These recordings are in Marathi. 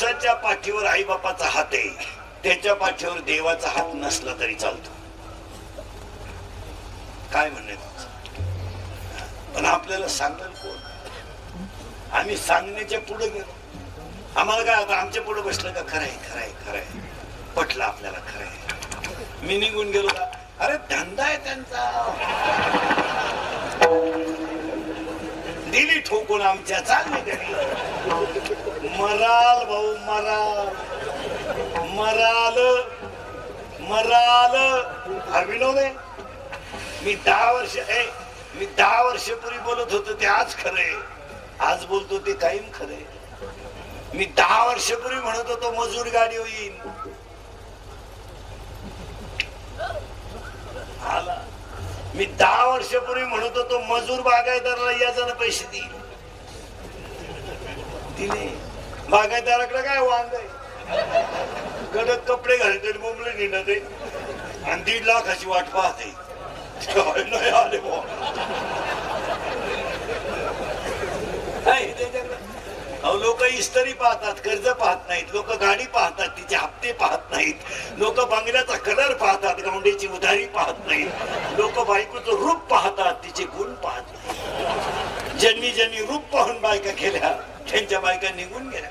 माणसाच्या पाठीवर आई बापाचा हात आहे, त्याच्या पाठीवर देवाचा हात नसला तरी चालतो. काय म्हणणे पण आपल्याला सांगाल कोण? आम्ही सांगण्याच्या पुढे गेलो. आम्हाला काय आता आमच्या पुढे बसलं का खरंय खरंय खरंय पटलं आपल्याला खरंय. मी निघून गेलो का अरे धंदा आहे त्यांचा. दिली ठोकून आमच्या चालली घरी. मराल भाऊ मराल मराल मराल. हा विनोद आहे. मी 10 वर्षापूर्वी बोलत होतो ते आज खरंय. आज बोलतो ते कायम खरंय. मी 10 वर्षापूर्वी म्हणत होतो मजूर गाडी होईल. आला. मी 10 वर्षापूर्वी म्हणत होतो मजूर बागायतदाराला याच्यानं पैसे देईल. दिले. बागायतदाराकडे काय वांग आहे. कडक कपडे घालते बोंबले निघत आहे आणि 1.5 लाखाची वाट पाहते. नाही आले लोक इस्त्री पाहतात, कर्ज पाहत नाहीत. लोक गाडी पाहतात, तिचे हप्ते पाहत नाहीत. लोक बंगल्याचा कलर पाहतात, गावंडीची उधारी पाहत नाहीत. लोक बायकोचं रूप पाहतात, तिचे गुण पाहत नाहीत. ज्यांनी ज्यांनी रूप पाहून बायका केल्या त्यांच्या बायका निघून गेल्या.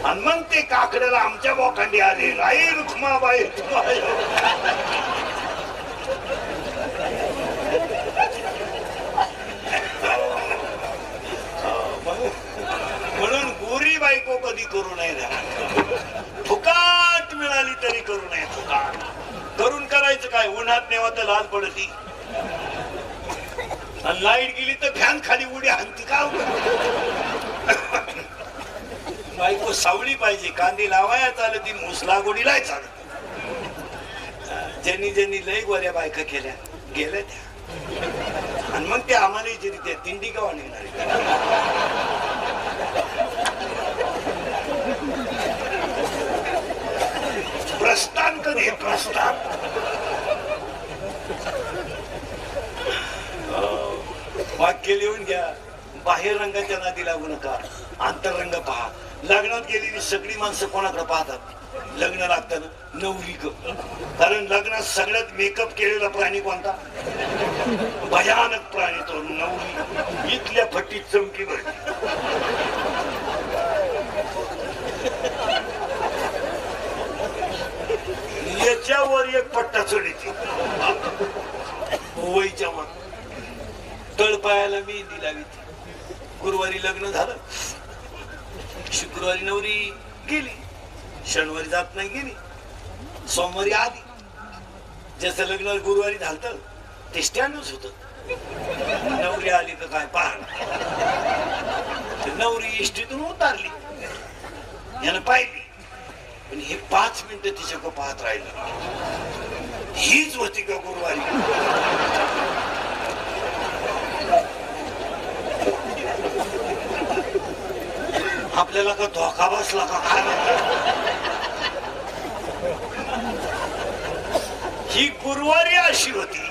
आणि मग ते काकड्याला आमच्या बोकांडी आले. राई रुक्माबाई म्हणून गोरी बायको कधी करू नये. फुकाट मिळाली तरी करू नये. फुकाट करून करायचं काय. उन्हात नेवा तर लाल पडती आणि लाईट गेली तर फॅन खाली उडी हाणती. का बायको सावळी पाहिजे. कांदी लावाया चालत, ती मूस लागवडीला चालत. ज्यांनी ज्यांनी लय गोऱ्या बायका केल्या गेल्या त्या. आणि मग ते आम्हाला त्या तिंडी गावा निघणार. प्रस्थान कधी प्रस्थान. वाक्य लिहून घ्या. बाह्य रंगाच्या नादी लागू नका. आंतररंग पहा. लग्नात गेलेली सगळी माणसं कोणाकडे पाहतात. लग्न लागताना नवरी क. कारण लग्नात सगळ्यात मेकअप केलेला प्राणी कोणता. भयानक प्राणी तो नवरी. इथल्या फट्टीत चमकी भरली. याच्यावर एक पट्टा चढीची वयच्या मग तळपायाला मेहंदी लावी. गुरुवारी लग्न झालं, शुक्रवारी नवरी गेली, शनिवारी जात नाही गेली, सोमवारी आली. ज्याचं लग्न गुरुवारी झालं ते स्टँडच होत. नवरी आली तर काय पाहणं. नवरी इष्टीतून उतारली. यानं पाहिली पण हे 5 मिनिटं तिच्याकडे पाहत राहिलं. हीच होती का गुरुवारी. आपल्याला का धोका बसला का काय. ही गुरुवारी अशी होती,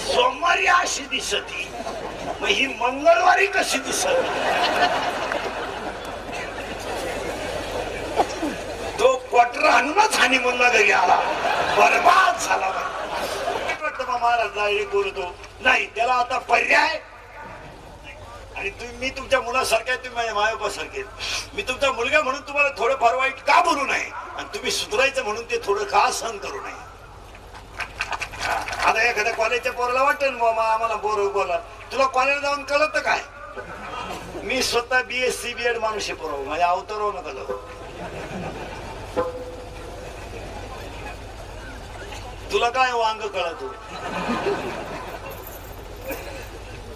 सोमवारी अशी दिसती, मग ही मंगळवारी कशी दिसत. तो क्वार्टर आणूनच हानिमूनला घरी आला. बरबाद झाला. महाराज बोलतो नाही त्याला आता पर्याय. आणि मी तुमच्या मुलासारखे, तुम्ही माझ्या मायबापासारखे. मी तुमचा मुलगा म्हणून तुम्हाला थोडं फार वाईट का बोलू नये आणि तुम्ही सुधारायचं म्हणून ते थोडं का सहन करू नये. आता एखाद्या कॉलेजच्या पोराला वाटेल बाबा आम्हाला बोला, तुला कॉलेजला जाऊन कळत काय. मी स्वतः BSc BEd माणूस आहे. पोराव माझ्या अवतरव नका जाऊ. तुला काय वांग कळत.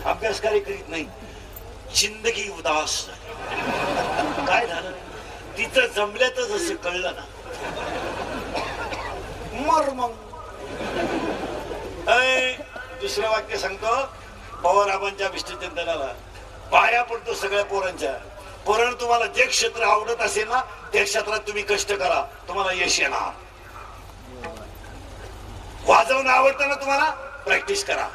अभ्यासकारी करीत नाही. जिंदगी उदास झाली. काय झालं तिचं जमल्यातच असं कळलं ना. मग दुसरं वाक्य सांगतो. पवाराबांच्या विष्णुचंदनाला पाया पडतो सगळ्या पोरांच्या. पोरांना तुम्हाला जे क्षेत्र आवडत असेल ना त्या क्षेत्रात तुम्ही कष्ट करा, तुम्हाला यश येणार. वाजवणं आवडतं ना तुम्हाला, प्रॅक्टिस करा.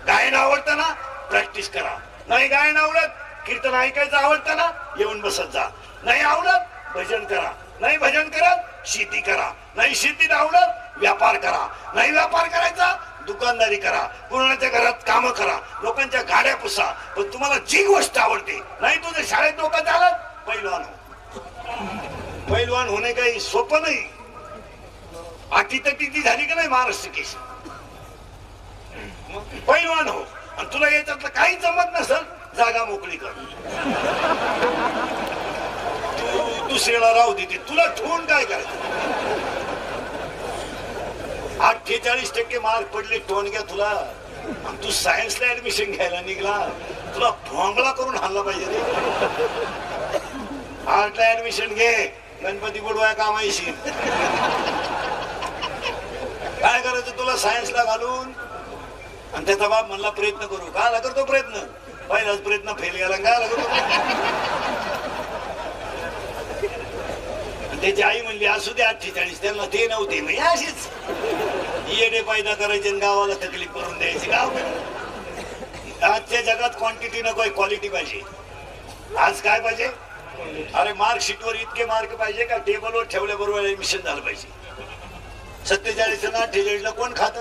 गायन आवडतं ना, प्रॅक्टिस करा. नाही गायन आवडत, कीर्तन ऐकायचं आवडतं ना, येऊन बसत जा. नाही आवडत, भजन करा. नाही भजन करत, शेती करा. नाही शेतीत आवडत, व्यापार करा. नाही व्यापार करायचा, दुकानदारी करा. कोणाच्या घरात काम करा, लोकांच्या गाड्या पुसा. पण तुम्हाला जी गोष्ट आवडते, नाही तुझ्या शाळेत डोकं चालत, पैलवान हो. पैलवान होणे काही सोपं नाही. अटीतटीची झाली का नाही महाराष्ट्र केस, पैलवान हो. आणि तुला याच्यातलं काही जमत नसल, जागा मोकळी कर. तू दुसऱ्याला राहू देते, तुला ठेवून काय करायचं. 48% मार्क पडले टोनग्या तुला. तू सायन्सला ऍडमिशन घ्यायला निघला, तुला भोंगळा करून हाणला पाहिजे रे. आर्टला ऍडमिशन घे, गणपती बुडवाय कामायशी. काय करायचं तुला सायन्सला घालून. आणि त्याचा बाप म्हणला प्रयत्न करू. का करतो प्रयत्न, पहिलाच प्रयत्न फेल गेला. काय करतो. त्याची आई म्हणली असू दे 48, त्यांना ते नव्हते. म्हणजे अशीच येडे पैदा करायचे, गावाला तकलीफ करून द्यायची. गाव आजच्या जगात क्वांटिटी नको, क्वालिटी पाहिजे. आज काय पाहिजे, अरे मार्कशीटवर इतके मार्क पाहिजे का टेबलवर ठेवल्याबरोबर ऍडमिशन झालं पाहिजे. 47 आणि 48 कोण खात.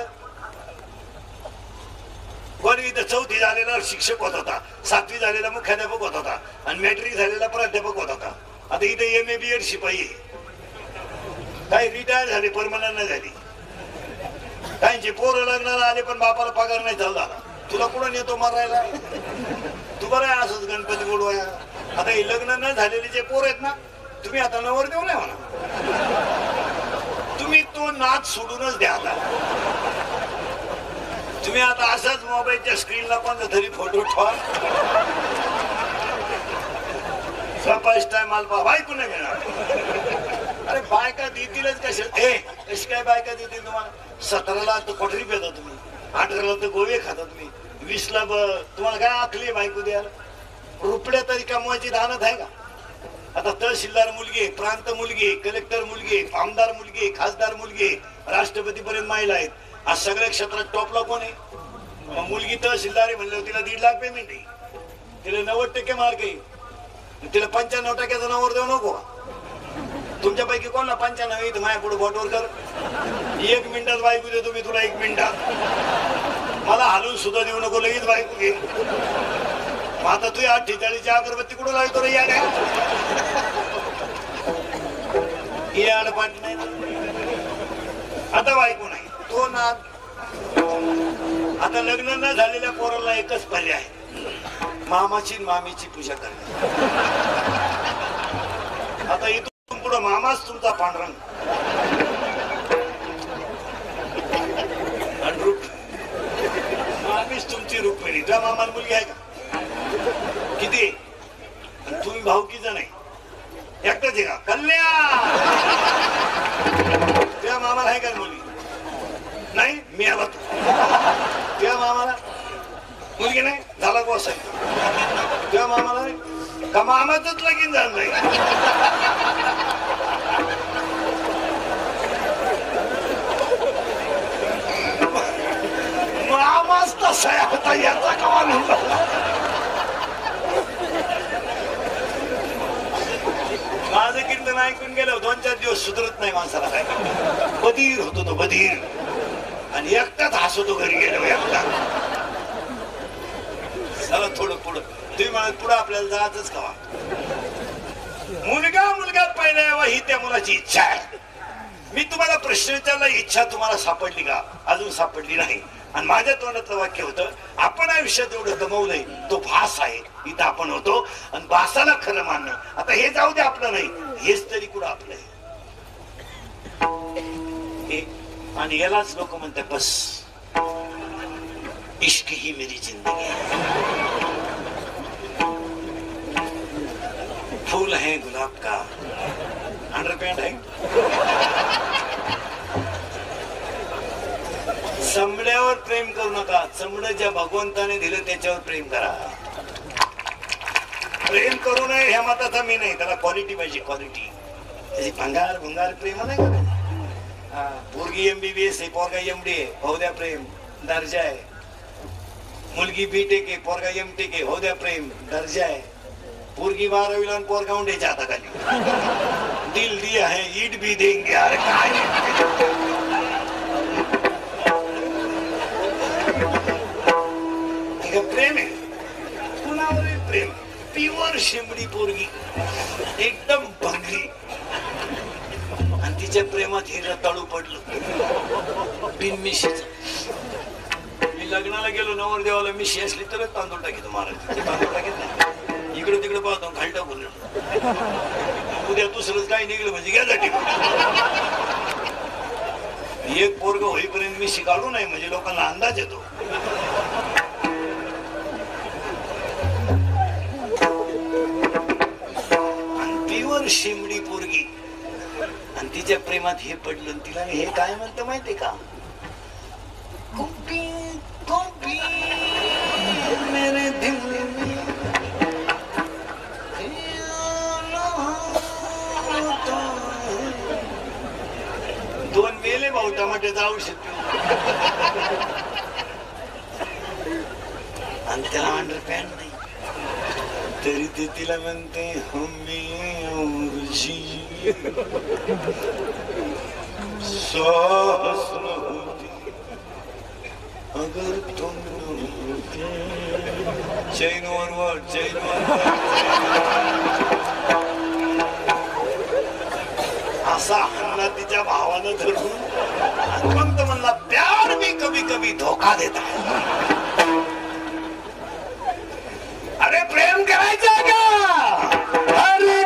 कोणी इथं 4थी झालेला शिक्षक होत होता, 7वी झालेला मुख्याध्यापक होत होता, आणि मॅट्रिक झालेला प्राध्यापक होत होता. आता इथे MA BEd शिपाई, काही रिटायर झाले, परमनंट नाही झाली. काहींचे पोरं लग्नाला आले पण बापाला पगार नाही झाला. तुला कुठं नेतो मारायला. तू बरं आहे असंच गणपती बुडवाया. आता हे लग्न न झालेले जे पोर आहेत ना, तुम्ही आता नवर देऊ नये म्हणा. तुम्ही तो नाच सोडूनच द्या. आता तुम्ही आता असाच मोबाईलच्या स्क्रीनला कोणता तरी फोटो ठेवा. स्वपाच टाइम आला बायको नाही मिळणार. अरे बायका देतीलच कशा. कशी काय बायका देतील तुम्हाला. 17ला तर कोठरी पेता तुम्ही, 18ला तर गोवे खाता तुम्ही, 20ला तुम्हाला काय आखली बायको द्यायला. रुपड्या तरी कमवायची दानत आहे का. आता तहसीलदार मुलगी, प्रांत मुलगी, कलेक्टर मुलगी, आमदार मुलगी, खासदार मुलगी, राष्ट्रपती पर्यंत महिला आहेत. आज सगळ्या क्षेत्रात टॉपला कोण आहे. मुलगी तहसीलदार आहे म्हणलं, तिला 1.5 लाख पेमेंट आहे, तिला 90% मार्क आहे, तिला 95% नवर देऊ नको. तुमच्यापैकी कोणला 95 इथं माझ्या पुढे बोटवर कर. 1 मिनिटात बायको देतो मी तुला, 1 मिनिटात. मला हलवून सुद्धा देऊ नको, लगेच बायको घे. आता तू 48 अगरबत्ती कुठं लावतो रे. या आडपाट नाही आता बायको नाही तो ना. आता लग्न न झालेल्या पोराला एकच पर्याय, मामाची मामीची पूजा करणे. आता इथून पुढे मामाच तुमचा पांडुरंग. मामीच तुमची रुक्मिणी. तुझ्या मामाला मुलगी आहे का. किती. तुम्ही भाऊकीचा नाही, एकटाच आहे का. कल्याण तुझ्या मामाला आहे का मुलगी. नाही मी आला. तुझ्या मामाला मुलगी नाही, झाला बॉस आहे. तुझ्या मामाला नाही का, मामाचंच लगीन झालं नाही. मामाच तसा आहे. आता याचा कमा म्हणला. माझं कीर्तन ऐकून गेलो 2-4 दिवस सुधरत नाही माणसाला. काय बधीर होतो तो, बधीर. आणि एकटाच हसवतो घरी गेलो एकटा. चला थोडं पुढं. तुम्ही म्हणत पुढं आपल्याला जायचंच का. मुलगा पहिला यावा ही त्या मुलाची इच्छा आहे. मी तुम्हाला प्रश्न विचारला, इच्छा तुम्हाला सापडली का. अजून सापडली नाही. आणि माझ्या तोंडातलं वाक्य होतं, आपण आयुष्यात एवढं कमवलंय तो भास आहे. इथं आपण होतो आणि भासाला खरं मानणं. आता हे जाऊ दे आपलं नाही, हेच तरी कुठं आपलं आहे. आणि यालाच लोक म्हणतात बस इश्क ही मेरी जिंदगी. फूल है गुलाब का, अंडरपॅन्ट आहे. चमड्यावर प्रेम करू नका. चमड ज्या भगवंताने दिलं त्याच्यावर प्रेम करा. प्रेम करू नये ह्या मताचा मी नाही. त्याला क्वालिटी पाहिजे, क्वालिटी. त्याची भंगार प्रेम नाही का. पोरगी MBBS आहे, पोरगा MD आहे, भाऊ द्या प्रेम दर्जा आहे. मुलगी बीटेक आहे, पोरगा एमटेक आहे, हो द्या प्रेम दर्जा आहे. पोरगी 12वीला आणि पोरगा उंड्याच्या हाताखाली. दिल दिया है ईट भी देंगे. अरे काय प्रेम आहे, कुणावर प्रेम. प्युअर शेंबडी पोरगी, एकदम भंगरी, आणि तिच्या प्रेमात हे रताळू पडलं बिनमिशीच. मी लग्नाला गेलो, नवरदेवाला मिशी असली तरच तांदूळ टाकीतो महाराज. तांदूळ टाकीत नाही, इकडे तिकडे पाहतो खाली टाकून. उद्या दुसरंच काही निघलं म्हणजे घ्या जाती. एक पोरग होईपर्यंत मिशी काढू नाही म्हणजे लोकांना अंदाज येतो. शिमडी पोरगी आणि तिच्या प्रेमात हे पडलं. तिला हे काय म्हणतं माहितीये का? कुपी कुपी मेरे दिल में 2 मेले भाऊ टमाट्याचं औषध आणि त्याला अंडरपॅन्ट नाही तरी ते तिला म्हणते हमी अगर तुम चैन असा हल्ला तिच्या भावानं धरून मग तो म्हणला प्यार भी कभी कभी धोका देता है. अरे प्रेम करायचं का? अरे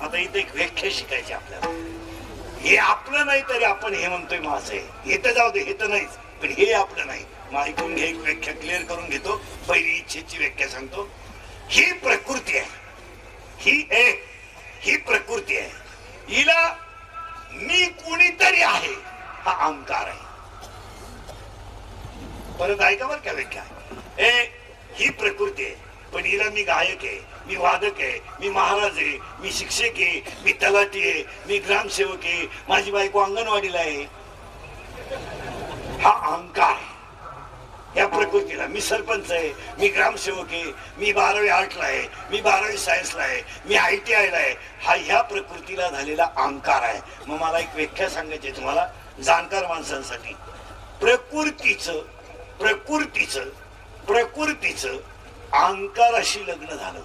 आता इथे एक व्याख्या शिकायची आपल्याला. हे आपलं नाही तरी आपण हे म्हणतोय माझं हे तर जाऊ दे, हे तर नाहीच, पण हे आपलं नाही. मग ऐकून घे, एक व्याख्या क्लिअर करून घेतो. पहिली इच्छेची व्याख्या सांगतो. ही प्रकृती आहे, ही प्रकृती आहे. हिला मी कुणीतरी आहे हा अहंकार आहे. परत ऐका बरं का व्याख्या. ही प्रकृती आहे, पण हिला मी गायक आहे, मी वादक आहे, मी महाराज आहे, मी शिक्षक आहे, मी तलाठी आहे, मी ग्रामसेवक आहे, माझी बायको अंगणवाडीला आहे. हा अहंकार आहे. या प्रकृतीला. मी सरपंच आहे, मी ग्रामसेवक आहे, मी 12वी आर्टला आहे, मी 12वी सायन्सला आहे, मी ITI ला आहे. हा ह्या प्रकृतीला झालेला अहंकार आहे. मग मला एक व्याख्या सांगायची तुम्हाला जाणकार माणसांसाठी. प्रकृतीचं अहंकाराशी लग्न झालं.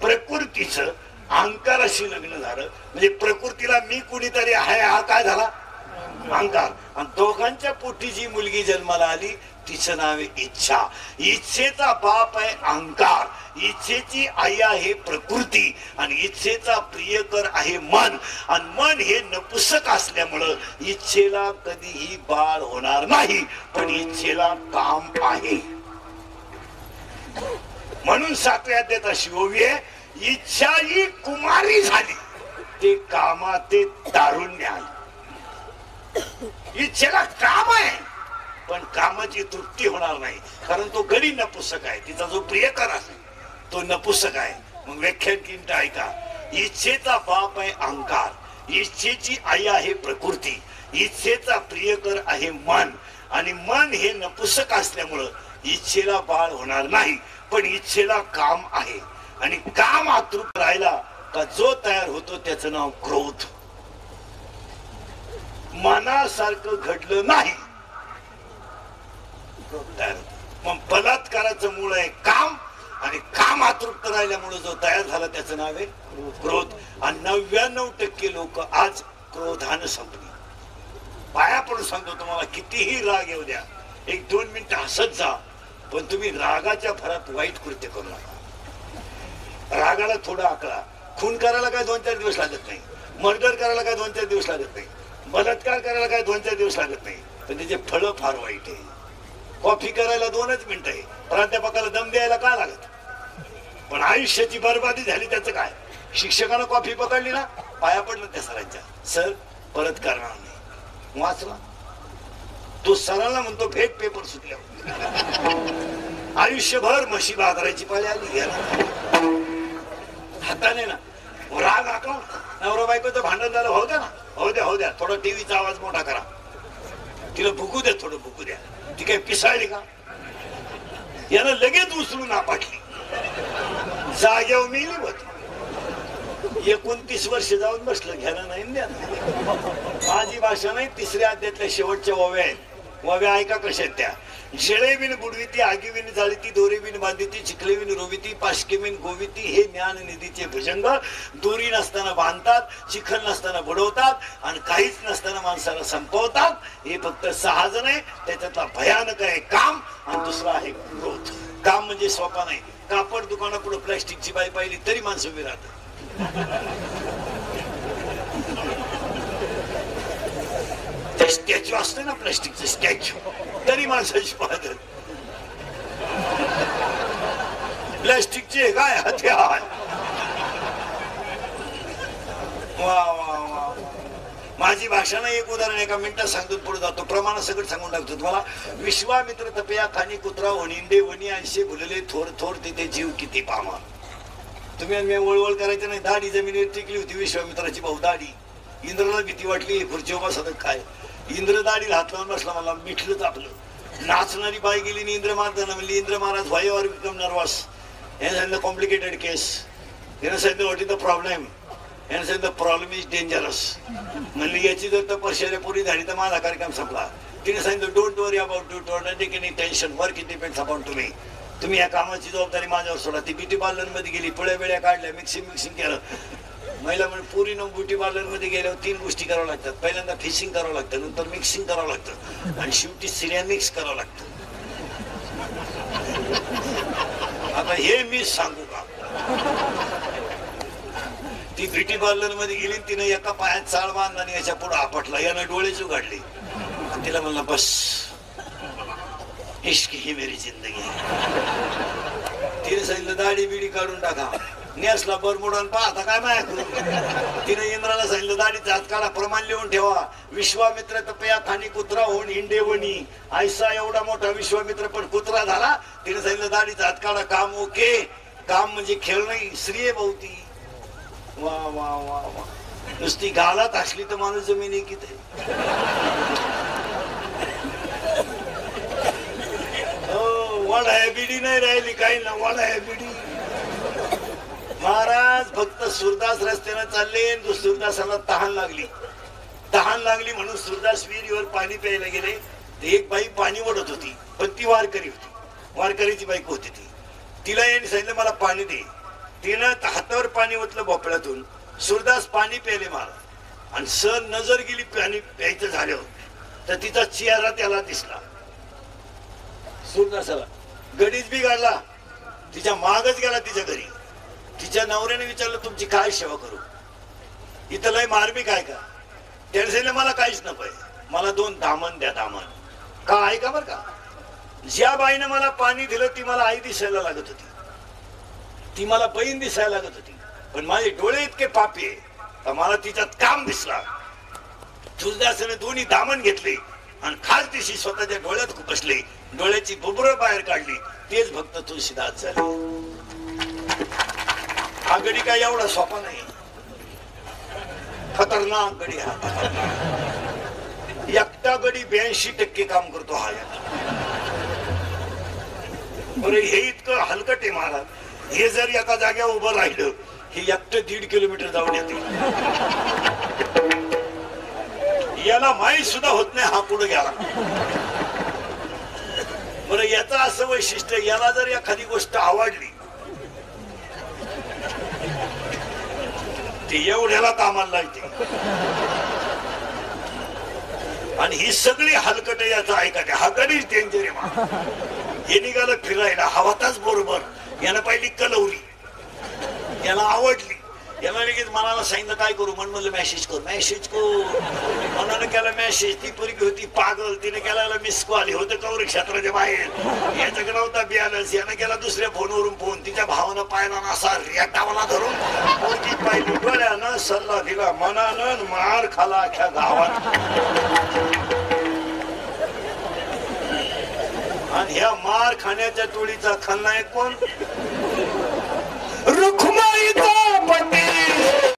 प्रकृतीचं अहंकाराशी लग्न झालं म्हणजे प्रकृतीला मी कुणीतरी आहे हा काय झाला अहंकार. आणि दोघांच्या पोटी जी मुलगी जन्माला आली तिचं नाव आहे इच्छा. इच्छेचा बाप आहे अहंकार, इच्छेची आई आहे प्रकृती आणि इच्छेचा प्रियकर आहे मन. आणि मन हे नपुसक असल्यामुळं इच्छेला कधीही बाळ होणार नाही, पण इच्छेला काम आहे. म्हणून 7व्या अध्यायात अशी ओवी आहे, इच्छा ही कुमारी झाली ते कामात ते तारुण्य आले. इच्छेला काम आहे पण कामाची तृप्ती होणार नाही, कारण तो गडी नपुसक आहे. तिचा जो प्रियकर आहे तो नपुसक आहे. मग व्याख्यान किंट ऐका. इच्छेचा बाप आहे अहंकार, इच्छेची आई आहे प्रकृती, इच्छेचा प्रियकर आहे मन. आणि मन हे नपुसक असल्यामुळं इच्छेला बाळ होणार नाही, पण इच्छेला काम आहे. आणि काम अतृप्त राहिला का जो तयार होतो त्याचं नाव क्रोध. मनासारखं घडलं नाही मग बलात्काराचं मूळ आहे काम, आणि काम अतृप्त राहिल्यामुळे जो तयार झाला त्याचं नाव आहे क्रोध. आणि 99% लोक आज क्रोधानं संपली. पाया पडून सांगतो तुम्हाला, कितीही राग येऊ द्या, 1-2 मिनिटं हसत जा, पण तुम्ही रागाच्या भरात वाईट कृत्य करू नका. रागाला थोडा आकळा. खून करायला काय 2-4 दिवस लागत नाही, मर्डर करायला काय 2-4 दिवस लागत नाही, बलात्कार करायला काय 2-4 दिवस लागत नाही, पण त्याचे फळ फार वाईट आहे. कॉफी करायला 2च मिनिटं आहे, प्राध्यापकाला दम द्यायला काय लागत, पण आयुष्याची बरबादी झाली त्याचं काय. शिक्षकानं कॉफी पकडली ना, पाया पडलं त्या सरांच्या, सर परत करणार नाही, वाचला तो सरांना म्हणतो फेक पेपर सुटल्या. आयुष्यभर म्हशी बाजाराची पाळी आली हाताने ना. राग आका नवरा बायकोचं भांडण झालं, हो द्या ना, हो द्या थोडा टीव्हीचा आवाज मोठा करा, तिला भुकू द्या, थोडं भुकू द्या. ती काही पिसाळली का, यानं लगेच उचलून आपटली, जाग्यावर मेली होती. 29 वर्ष जाऊन बसलं, घ्यायला नाही द्या. माझी भाषा नाही, 3ऱ्या अध्यायातल्या शेवटच्या ओव्या आहेत. ओव्या ऐका कशा आहेत त्या. शेळे बिन बुडविती, आगी बिन जाळीती, दोरे बिन बांधिती, चिखले बिन रोविती, पाशके बिन गोविती, हे ज्ञान निधीचे भुजंग. दोरी नसताना बांधतात, चिखल नसताना बुडवतात, आणि काहीच नसताना माणसाला संपवतात. हे फक्त 6 जण आहे. त्याच्यातला भयानक आहे काम, आणि दुसरा आहे क्रोध. काम म्हणजे सोपा नाही. कापड दुकानापुढे प्लॅस्टिकची बाई पाहिली तरी माणसं उभी राहतात. स्टॅच्यू असतं ना, प्लॅस्टिकचं स्टॅच्यू, तरी माणसाची पाहतात. प्लॅस्टिकचे काय हत्यार. वा वा वा. माझी भाषा नाही, एक उदाहरण एका मिनिटात सांगतो, पुढे जातो. प्रमाण सगळं सांगून टाकतो तुम्हाला. विश्वामित्र तपया खानी कुत्रा वणिंदे वणी, ऐसे भुलले थोर थोर, तिथे जीव किती पामा. तुम्ही आणि मी वळवळ करायचं नाही. दाढी जमिनीवर टिकली होती विश्वामित्राची, भाऊ दाढी. इंद्राला भीती वाटली, खुर्ची उभा सतत काय. इंद्र दाढीला हात लावून बसला, मला मिठलंच आपलं. नाचणारी बाई गेली आणि इंद्र महाराजांना म्हणली, इंद्र महाराज व्हाय आर बिकम नर्वस, यानं सांगितलं कॉम्प्लिकेटेड केस. यानं सांगितलं व्हॉट इज द प्रॉब्लेम, यानं सांगितलं प्रॉब्लेम इज डेंजरस. म्हणली याची जर तपश्चर्या पुरी झाली तर माझा कार्यक्रम संपला. तिने सांगितलं don't worry about do, don't take any tension, work it depends upon तुम्ही. तुम्ही या कामाची जबाबदारी माझ्यावर सोडा. ती ब्युटी पार्लर मध्ये गेली, पुळ्या बिळ्या काढल्या, मिक्सिंग केलं. महिला म्हणजे पुरी न ब्युटी पार्लर मध्ये गेल्यावर 3 गोष्टी कराव्या लागतात. पहिल्यांदा फिशिंग करावं लागतं, नंतर मिक्सिंग करावं लागतं, आणि शेवटी सिरेमिक्स करावं लागतं. आता हे मी सांगू का. ती ब्युटी पार्लर मध्ये गेली, तिने एका पायात चाळ बांधला आणि याच्या पुढे आपटला. यानं डोळेच उघडले, तिला म्हणला बस, इश्क ही मेरी जिंदगी. तिने सांगितलं दाढी बिडी काढून टाका. नेसला बरमुडन पाहता काय माया. तिने इंद्राला सांगितलं दाढीचा हात काढा, प्रमाण लिहून ठेवा. विश्वामित्र तपया खानी कुत्रा होऊन हिंडे वणी, ऐसा एवढा मोठा विश्वामित्र पण कुत्रा झाला. तिने सांगितलं दाढीचा हात काढा, काम ओके. काम म्हणजे खेळ नाही, श्रीय भोवती. वा वा वा वा. नुसती गालात असली तर माणूस जमिनी किती. वडाया बिडी नाही राहिली काही ना वडाया बिडी. महाराज फक्त सुरदास रस्त्याने चालले. सुरदासाला तहान लागली म्हणून सुरदास विहिरीवर पाणी प्यायला गेले. एक बाई पाणी ओढत होती पण ती वारकरी होती. वारकरीची बाईक होती ती. तिला यांनी सांगितलं मला पाणी दे. तिनं हातावर पाणी ओतलं भोपळ्यातून. सुरदास पाणी प्यायले महाराज आणि सर नजर गेली पाणी प्यायचं झाल्यावर तर तिचा चेहरा त्याला दिसला. सुरदासाला गडीच बिघडला. तिच्या मागच गेला तिच्या घरी. तिच्या नवऱ्याने विचारलं तुमची काय सेवा करू. इथं लय मार्मिक आहे का. त्याने सांगितलं मला काहीच नको आहे. मला 2 दामन द्या. दामन का ऐका बर का. ज्या बाईनं मला पाणी दिलं ती मला आई दिसायला लागत होती. ती मला बहीण दिसायला लागत होती. पण माझे डोळे इतके पापी आहे तर मला तिच्यात काम दिसला. तुळजासने दोन्ही दामन घेतले आणि खास दिवशी स्वतःच्या डोळ्यात खुपसले. डोळ्याची बुबुरं बाहेर काढली. तेच भक्त तुळशीदास झाले. हा गडी काय एवढा सोपा नाही. खतरनाक गडी हा. एकटा गडी 82% काम करतो हा. बरं हे इतकं हलकट आहे महाराज. हे जर एका जाग्यावर उभं राहिलं हे एकटं 1.5 किलोमीटर जाऊन येते. याला माहीत सुद्धा होत नाही हा पुढे गेला. बरं याचं असं वैशिष्ट्य याला जर एखादी गोष्ट आवडली ती एवढ्याला कामाला लागते. आणि ही सगळी हलकट याचं ऐका. हा गडीच डेंजर आहे. हे निघालं फिरायला हवाताच बरोबर. यानं पहिली कलवली. याला आवडली. याला लगेच मनाला सांगितलं काय करू. म्हणलं मेसेज कर. मनानं केला मेसेज. ती पोरगी होती पागल. तिने केला मिस कॉल. होतं कौर क्षेत्राच्या बाहेर. याच्याकडे नव्हता बॅलन्स. यानं केला दुसऱ्या फोनवरून फोन. तिच्या भावानं पाहिला असा रेटावाला धरून पोरगी पाहिली. डोळ्यानं सल्ला दिला. मनानं मार खाला अख्या गावात. आणि ह्या मार खाण्याच्या टोळीचा खलनायक कोण. रुक्मा